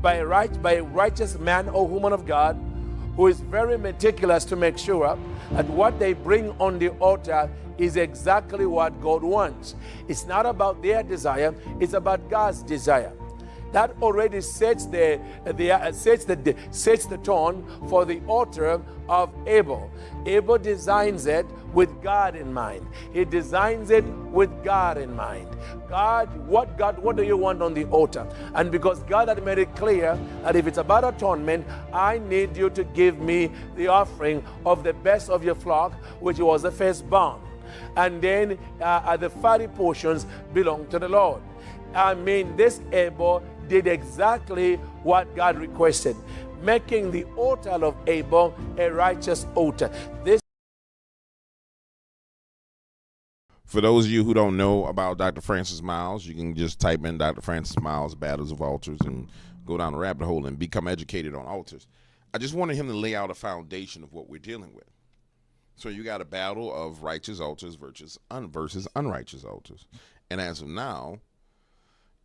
by a righteous man or woman of God who is very meticulous to make sure that what they bring on the altar is exactly what God wants. It's not about their desire, it's about God's desire. That already sets the tone for the altar of Abel. Abel designs it with God in mind. He designs it with God in mind. What do you want on the altar? And because God had made it clear that if it's about atonement, I need you to give me the offering of the best of your flock, which was the firstborn. And then the fatty portions belong to the Lord. I mean, this Abel did exactly what God requested, making the altar of Abel a righteous altar. For those of you who don't know about Dr. Francis Miles, you can just type in Dr. Francis Miles, Battles of Altars, and go down the rabbit hole and become educated on altars. I just wanted him to lay out a foundation of what we're dealing with. So you got a battle of righteous altars versus unrighteous altars. And as of now,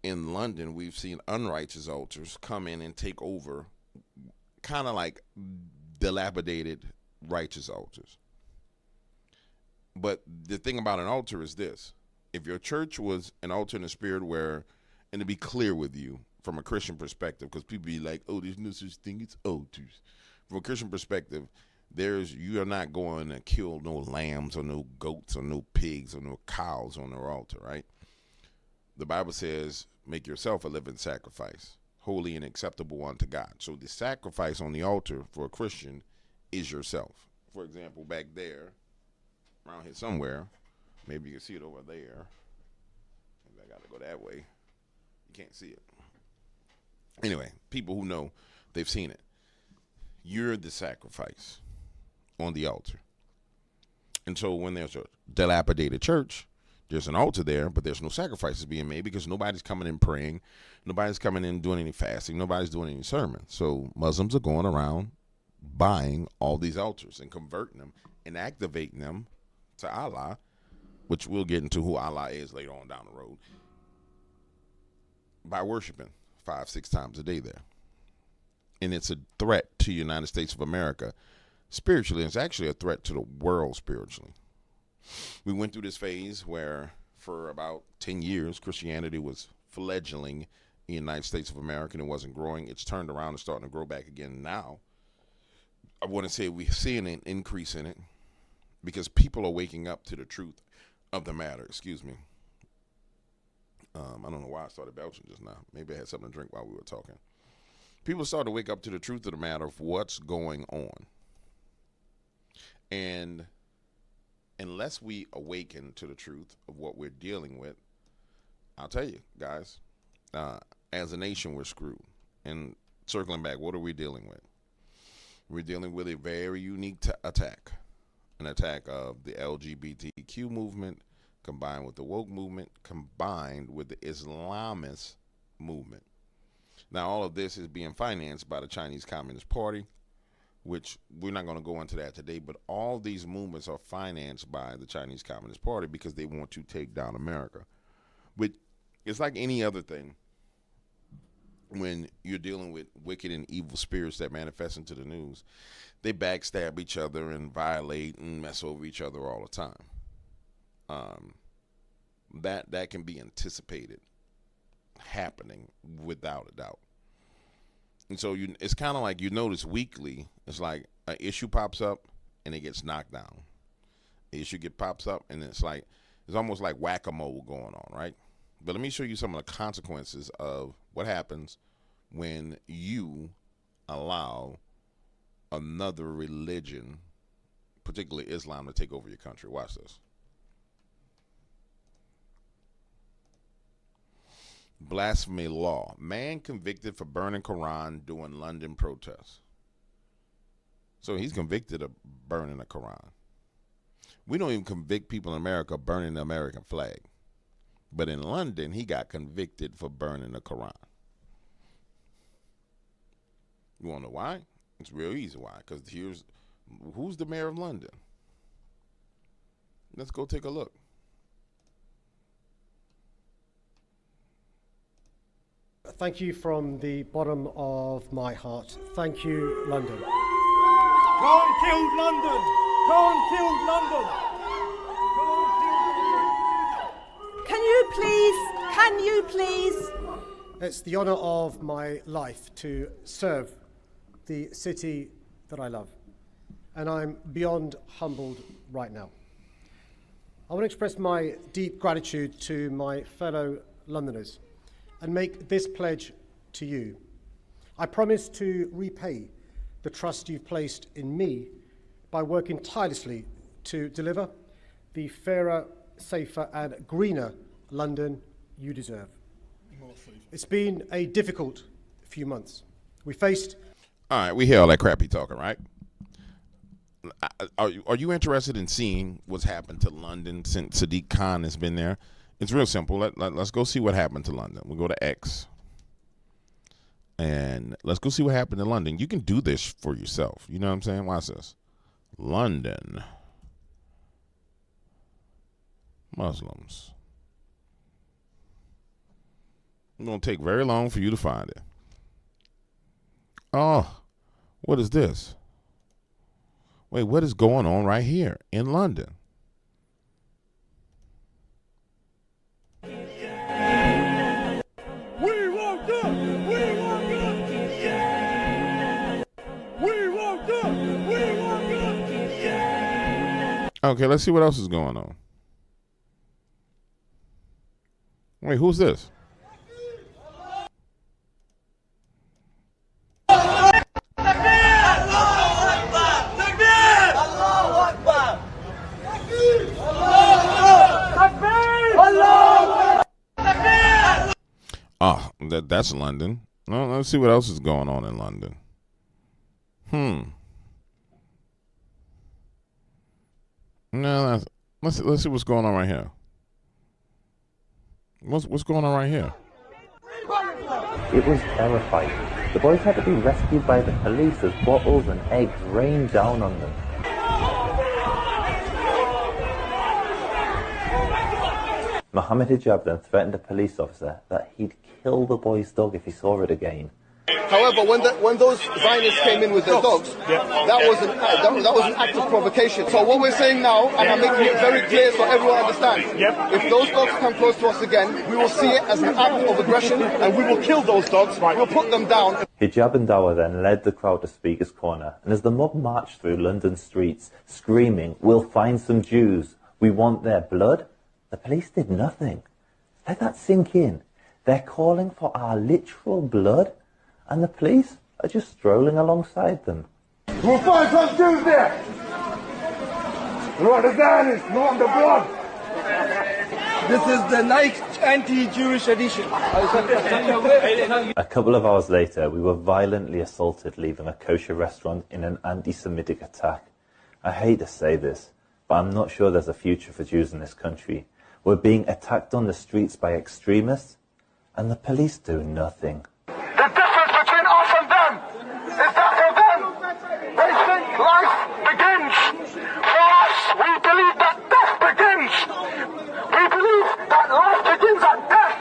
in London, we've seen unrighteous altars come in and take over, kind of like dilapidated righteous altars. But the thing about an altar is this. If your church was an altar in the spirit where, and to be clear with you from a Christian perspective, because people be like, oh, there's no such thing, it's altars. From a Christian perspective, you are not going to kill no lambs or no goats or no pigs or no cows on their altar, right? The Bible says, make yourself a living sacrifice, holy and acceptable unto God. So the sacrifice on the altar for a Christian is yourself. For example, back there, around here somewhere, maybe you can see it over there. I got to go that way. You can't see it. Anyway, people who know, they've seen it. You're the sacrifice on the altar. And so when there's a dilapidated church, There's an altar there, but there's no sacrifices being made because nobody's coming in praying. Nobody's coming in doing any fasting. Nobody's doing any sermons. So Muslims are going around buying all these altars and converting them and activating them to Allah, which we'll get into who Allah is later on down the road, by worshiping 5-6 times a day there. And it's a threat to the United States of America spiritually. It's actually a threat to the world spiritually. We went through this phase where for about 10 years, Christianity was fledgling in the United States of America and it wasn't growing. It's turned around and starting to grow back again now. I want to say we're seeing an increase in it because people are waking up to the truth of the matter. Excuse me. I don't know why I started belching just now. Maybe I had something to drink while we were talking. People started to wake up to the truth of the matter of what's going on. And unless we awaken to the truth of what we're dealing with, I'll tell you, guys, as a nation, we're screwed. And circling back, what are we dealing with? We're dealing with a very unique attack, an attack of the LGBTQ movement, combined with the woke movement, combined with the Islamist movement. Now, all of this is being financed by the Chinese Communist Party, which we're not going to go into that today, but all these movements are financed by the Chinese Communist Party because they want to take down America. But it's like any other thing. When you're dealing with wicked and evil spirits that manifest into the news, they backstab each other and violate and mess over each other all the time. That can be anticipated happening without a doubt. And so it's kind of like you notice weekly, it's like an issue pops up and it gets knocked down. The issue pops up and it's almost like whack-a-mole going on, right? But let me show you some of the consequences of what happens when you allow another religion, particularly Islam, to take over your country. Watch this. Blasphemy law. Man convicted for burning Quran during London protests. So he's convicted of burning the Quran. We don't even convict people in America burning the American flag. But in London, he got convicted for burning the Quran. You want to know why? It's real easy why. Because who's the mayor of London? Let's go take a look. Thank you from the bottom of my heart. Thank you, London. Go and kill London! Go and kill London! Can you please? It's the honor of my life to serve the city that I love. And I'm beyond humbled right now. I want to express my deep gratitude to my fellow Londoners and make this pledge to you. I promise to repay the trust you've placed in me by working tirelessly to deliver the fairer, safer and greener London you deserve. It's been a difficult few months. We faced... All right, we hear all that crappy talking, right? Are you interested in seeing what's happened to London since Sadiq Khan has been there? It's real simple. Let's go see what happened to London. We'll go to X. And let's go see what happened in London. You can do this for yourself. You know what I'm saying? Watch this. London. Muslims. It's going to take very long for you to find it. Oh, what is this? Wait, what is going on right here in London? We woke up! We woke up! Yeah! We woke up! We woke up! Yeah! Okay, let's see what else is going on. Wait, who's this? Oh, that's London. Well, let's see what else is going on in London. No, let's see what's going on right here. What's going on right here? It was terrifying. The boys had to be rescued by the police as bottles and eggs rained down on them. Mohammed Hijab then threatened a police officer that he'd kill the boy's dog if he saw it again. However, when those Zionists came in with their dogs, that was an act of provocation. So what we're saying now, and I'm making it very clear so everyone understands, if those dogs come close to us again, we will see it as an act of aggression, and we will kill those dogs. We'll put them down. Hijab and Dawa then led the crowd to Speaker's Corner, and as the mob marched through London streets, screaming, "We'll find some Jews, we want their blood," the police did nothing. Let that sink in. They're calling for our literal blood, and the police are just strolling alongside them. We'll find some Jews there. We want the Zionists, we want the blood. This is the Nike anti-Jewish edition. A couple of hours later, we were violently assaulted leaving a kosher restaurant in an anti-Semitic attack. I hate to say this, but I'm not sure there's a future for Jews in this country. We're being attacked on the streets by extremists, and the police do nothing. The difference between us and them is that for them, they think life begins. For us, we believe that death begins. We believe that life begins at death.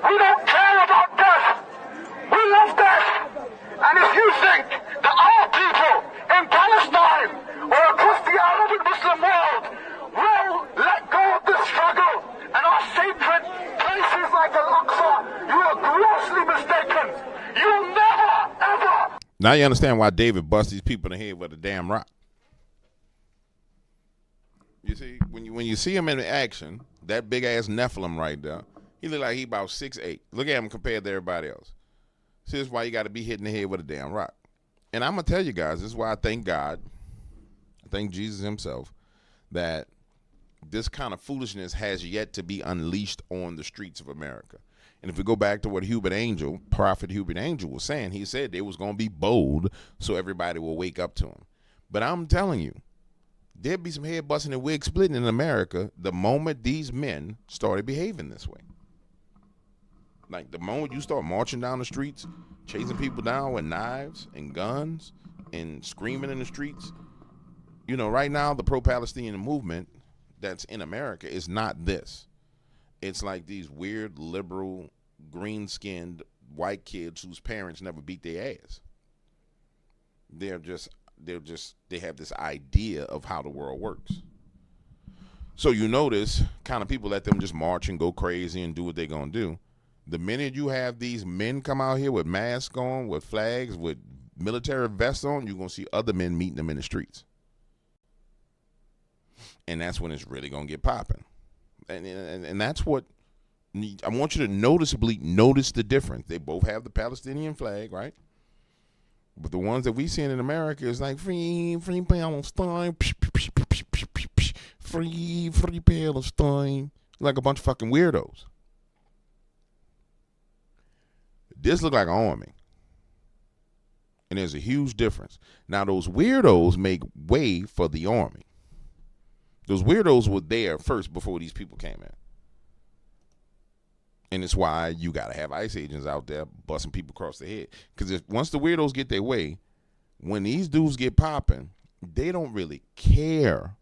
We don't care about death. We love death. And if you think that our people in Palestine or across the Arab and Muslim world will let go of the struggle and our sacred places like Al-Aqsa, you are grossly mistaken. You'll never, ever. Now you understand why David busts these people in the head with a damn rock. You see, when you see him in action, that big ass Nephilim right there, he look like he about 6'8". Look at him compared to everybody else. See, this is why you got to be hit in the head with a damn rock. And I'm gonna tell you guys, this is why I thank God, I thank Jesus himself, that this kind of foolishness has yet to be unleashed on the streets of America. And if we go back to what Prophet Hubert Angel was saying, he said they was going to be bold so everybody will wake up to him. But I'm telling you, there'd be some head busting and wig splitting in America the moment these men started behaving this way. Like the moment you start marching down the streets, chasing people down with knives and guns and screaming in the streets. You know, right now the pro-Palestinian movement that's in America is not this. It's like these weird liberal green-skinned white kids whose parents never beat their ass. They have this idea of how the world works. So you notice kind of people let them just march and go crazy and do what they're gonna do. The minute you have these men come out here with masks on, with flags, with military vests on, you're gonna see other men meeting them in the streets. And that's when it's really gonna get popping. And that's what I want you to noticeably notice the difference. They both have the Palestinian flag, right? But the ones that we see in America is like free Palestine, free Palestine, like a bunch of fucking weirdos. This look like an army, and there's a huge difference. Now those weirdos make way for the army. Those weirdos were there first before these people came in. And it's why you got to have ICE agents out there busting people across the head. Because once the weirdos get their way, when these dudes get popping, they don't really care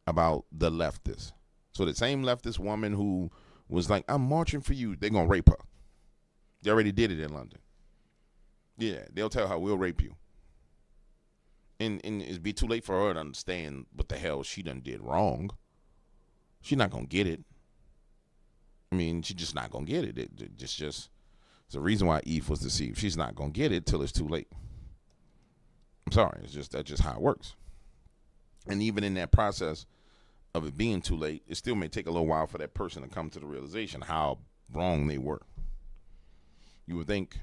about the leftists. So the same leftist woman who was like, I'm marching for you, they're going to rape her. They already did it in London. Yeah, they'll tell her, we'll rape you. And it'd be too late for her to understand what the hell she done did wrong. She's not going to get it. I mean, she's just not going to get it. It's the reason why Eve was deceived. She's not going to get it till it's too late. I'm sorry. That's just how it works. And even in that process of it being too late, it still may take a little while for that person to come to the realization how wrong they were. You would think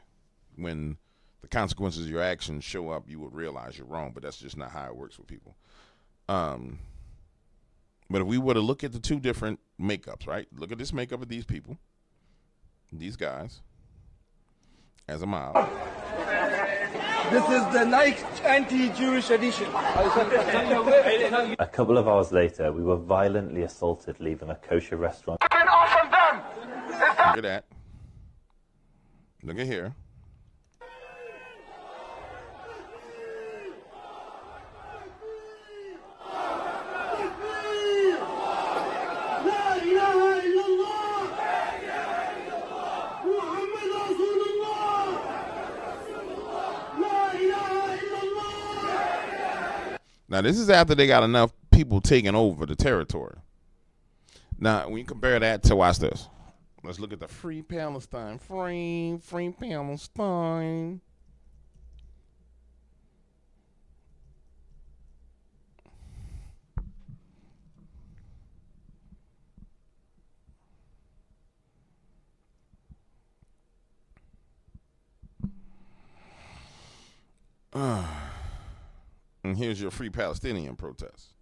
when the consequences of your actions show up, you would realize you're wrong, but that's just not how it works with people. But if we were to look at the two different makeups, right? Look at this makeup of these people, these guys, as a mob. This is the Nike anti-Jewish edition. A couple of hours later, we were violently assaulted leaving a kosher restaurant. Between us and them, Look at that. Look at here. Now, this is after they got enough people taking over the territory. Now, when you compare that to, watch this. Let's look at the Free Palestine. Free Palestine. And here's your Free Palestinian protest.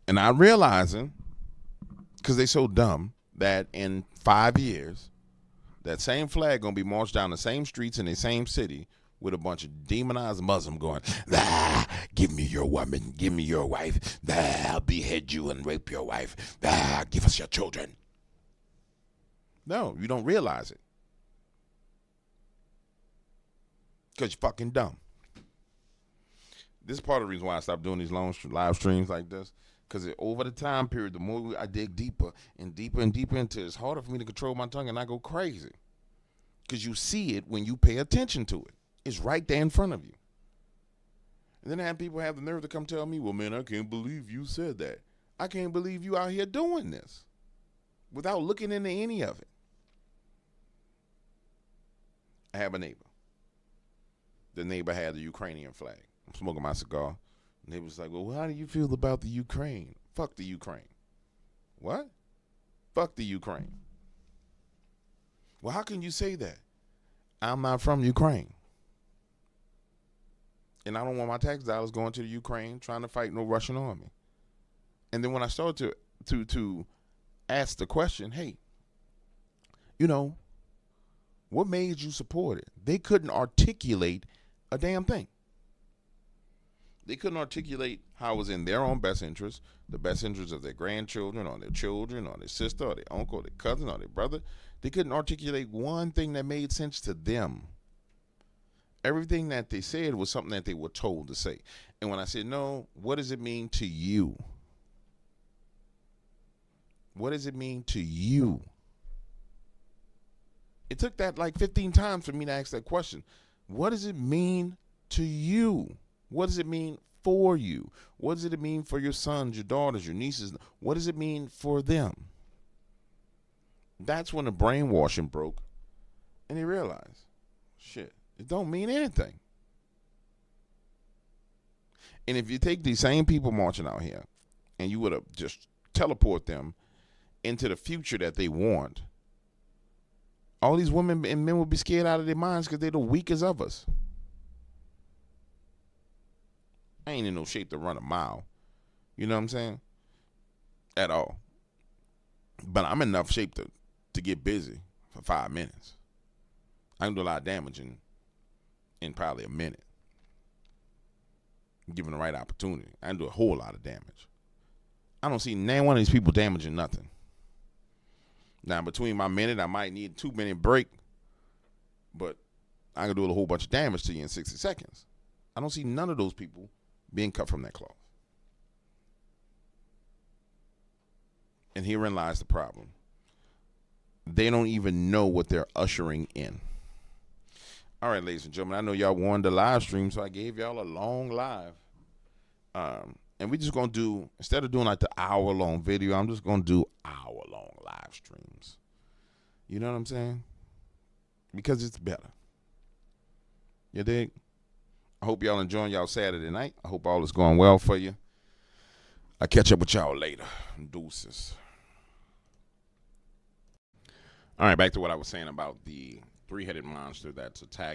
And I'm realizing, because they so dumb, that in 5 years, that same flag going to be marched down the same streets in the same city with a bunch of demonized Muslim going, give me your woman, give me your wife, I'll behead you and rape your wife, give us your children. No, you don't realize it. Because you're fucking dumb. This is part of the reason why I stopped doing these long live streams like this. Because over the time period, the more I dig deeper and deeper and deeper into it, it's harder for me to control my tongue and I go crazy. Because you see it when you pay attention to it. It's right there in front of you. And then I have people have the nerve to come tell me, well, man, I can't believe you said that. I can't believe you out here doing this without looking into any of it. I have a neighbor. The neighbor had the Ukrainian flag. I'm smoking my cigar. And they was like, well, how do you feel about the Ukraine? Fuck the Ukraine. What? Fuck the Ukraine. Well, how can you say that? I'm not from Ukraine. And I don't want my tax dollars going to the Ukraine trying to fight no Russian army. And then when I started to ask the question, hey, you know, what made you support it? They couldn't articulate a damn thing. They couldn't articulate how it was in their own best interest, the best interest of their grandchildren or their children or their sister or their uncle or their cousin or their brother. They couldn't articulate one thing that made sense to them. Everything that they said was something that they were told to say. And when I said, no, what does it mean to you? What does it mean to you? It took that like 15 times for me to ask that question. What does it mean to you? What does it mean for you? What does it mean for your sons, your daughters, your nieces? What does it mean for them? That's when the brainwashing broke and they realized, shit, it don't mean anything. And if you take these same people marching out here and you would have just teleport them into the future that they want, all these women and men would be scared out of their minds because they're the weakest of us. I ain't in no shape to run a mile. You know what I'm saying? At all. But I'm in enough shape to get busy for 5 minutes. I can do a lot of damage in probably a minute. Given the right opportunity. I can do a whole lot of damage. I don't see none one of these people damaging nothing. Now, between my minute, I might need a 2-minute break. But I can do a whole bunch of damage to you in 60 seconds. I don't see none of those people being cut from that cloth. And herein lies the problem. They don't even know what they're ushering in. All right, ladies and gentlemen, I know y'all wanted the live stream, so I gave y'all a long live. And we're just going to do, instead of doing like the hour-long video, I'm just going to do hour-long live streams. You know what I'm saying? Because it's better. You dig? I hope y'all enjoying y'all Saturday night. I hope all is going well for you. I'll catch up with y'all later. Deuces. All right, back to what I was saying about the three-headed monster that's attacking